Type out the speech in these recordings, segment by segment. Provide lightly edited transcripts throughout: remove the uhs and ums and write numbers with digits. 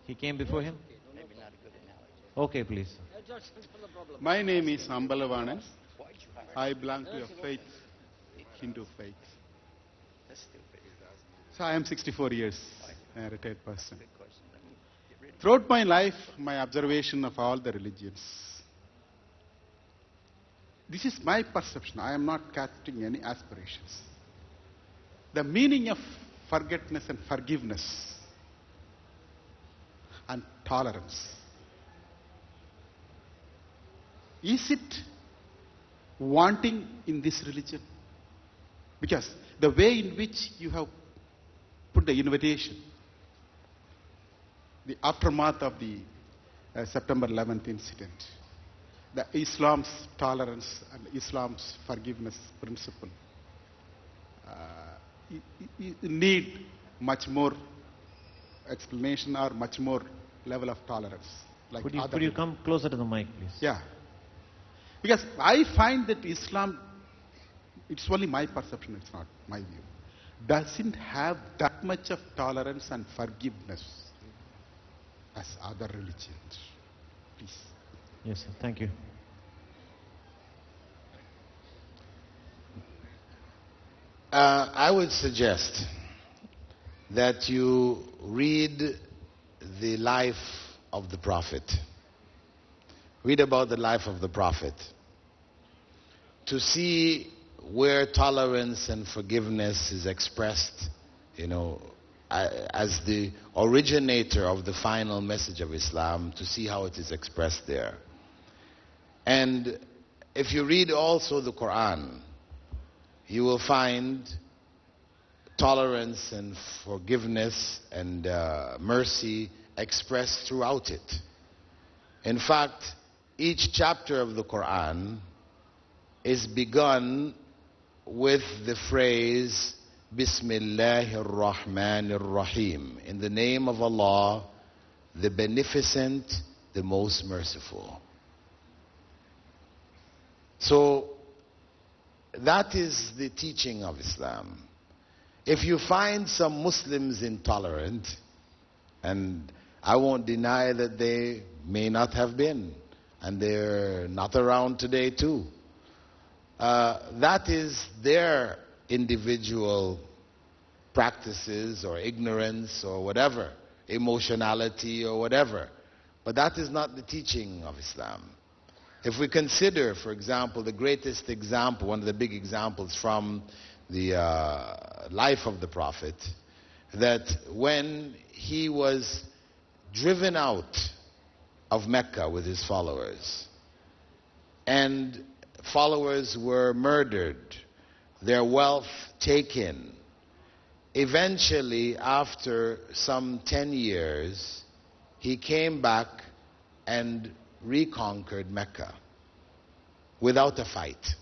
He came before him? Okay, please. My name is Ambalavanan. I belong to a faith, Hindu faith. So I am 64 years, a retired person. Throughout my life, my observation of all the religions, this is my perception. I am not casting any aspirations. The meaning of forgiveness and forgiveness and tolerance, is it wanting in this religion? Because the way in which you have put the invitation, the aftermath of the September 11th incident, the Islam's tolerance and Islam's forgiveness principle need much more explanation or much more level of tolerance. Like Could you come closer to the mic, please? Yeah. Because I find that Islam, it's only my perception, it's not my view, doesn't have that much of tolerance and forgiveness as other religions. Please. Yes, sir. Thank you. I would suggest that you read the life of the Prophet. Read about the life of the Prophet to see where tolerance and forgiveness is expressed, as the originator of the final message of Islam, to see how it is expressed there. And if you read also the Quran, you will find tolerance and forgiveness and mercy expressed throughout it. In fact, each chapter of the Quran is begun with the phrase Bismillahir Rahmanir Rahim, in the name of Allah, the Beneficent, the Most Merciful. So that is the teaching of Islam. If you find some Muslims intolerant, and I won't deny that they may not have been, and they're not around today too, that is their individual practices or ignorance or whatever, emotionality or whatever. But that is not the teaching of Islam. If we consider, for example, the greatest example, one of the big examples from the life of the Prophet, that when he was driven out of Mecca with his followers, and followers were murdered, their wealth taken, eventually, after some 10 years, he came back and reconquered Mecca without a fight.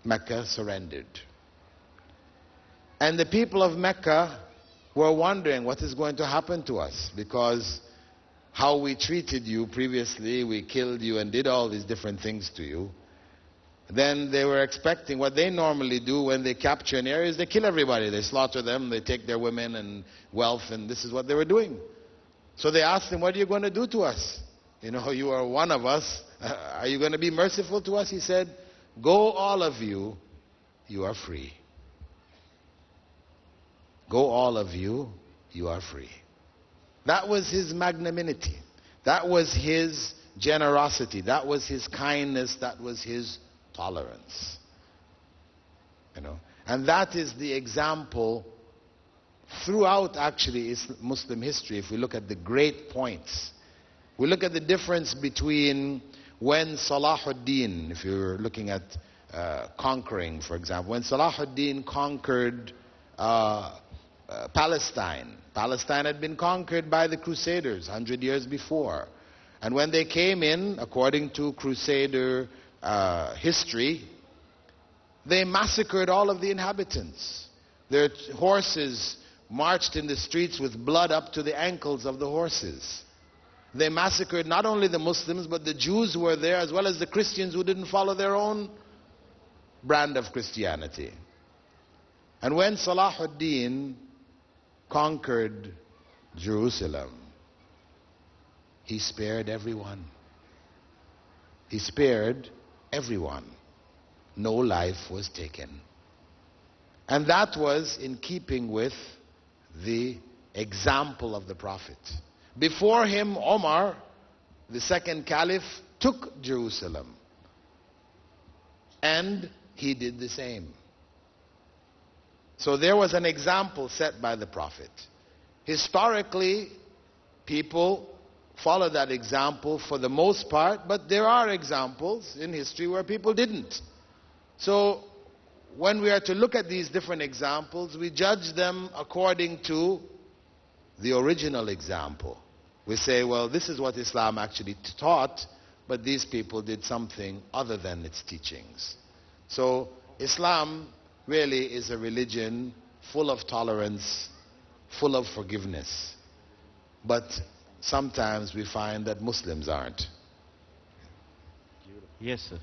Mecca surrendered. And the people of Mecca were wondering what is going to happen to us, because how we treated you previously, we killed you and did all these different things to you. Then they were expecting what they normally do when they capture an area is they kill everybody. They slaughter them, they take their women and wealth, and this is what they were doing. So they asked him, what are you going to do to us? You are one of us. Are you going to be merciful to us? He said, go all of you, you are free. Go all of you, you are free. That was his magnanimity. That was his generosity. That was his kindness. That was his tolerance. And that is the example throughout actually Muslim history. If we look at the great points, we look at the difference between when Salahuddin, if you're looking at conquering, for example, when Salahuddin conquered Palestine. Palestine had been conquered by the Crusaders 100 years before. And when they came in, according to Crusader history, they massacred all of the inhabitants. Their horses marched in the streets with blood up to the ankles of the horses. They massacred not only the Muslims, but the Jews who were there, as well as the Christians who didn't follow their own brand of Christianity. And when Salahuddin conquered Jerusalem, he spared everyone. He spared everyone. No life was taken. And that was in keeping with the example of the Prophet. Before him, Omar, the second caliph, took Jerusalem. And he did the same. So there was an example set by the Prophet. Historically, people follow that example for the most part, but there are examples in history where people didn't. So when we are to look at these different examples, we judge them according to the original example. We say, well, this is what Islam actually taught, but these people did something other than its teachings. So Islam really is a religion full of tolerance, full of forgiveness. But sometimes we find that Muslims aren't. Yes, sir.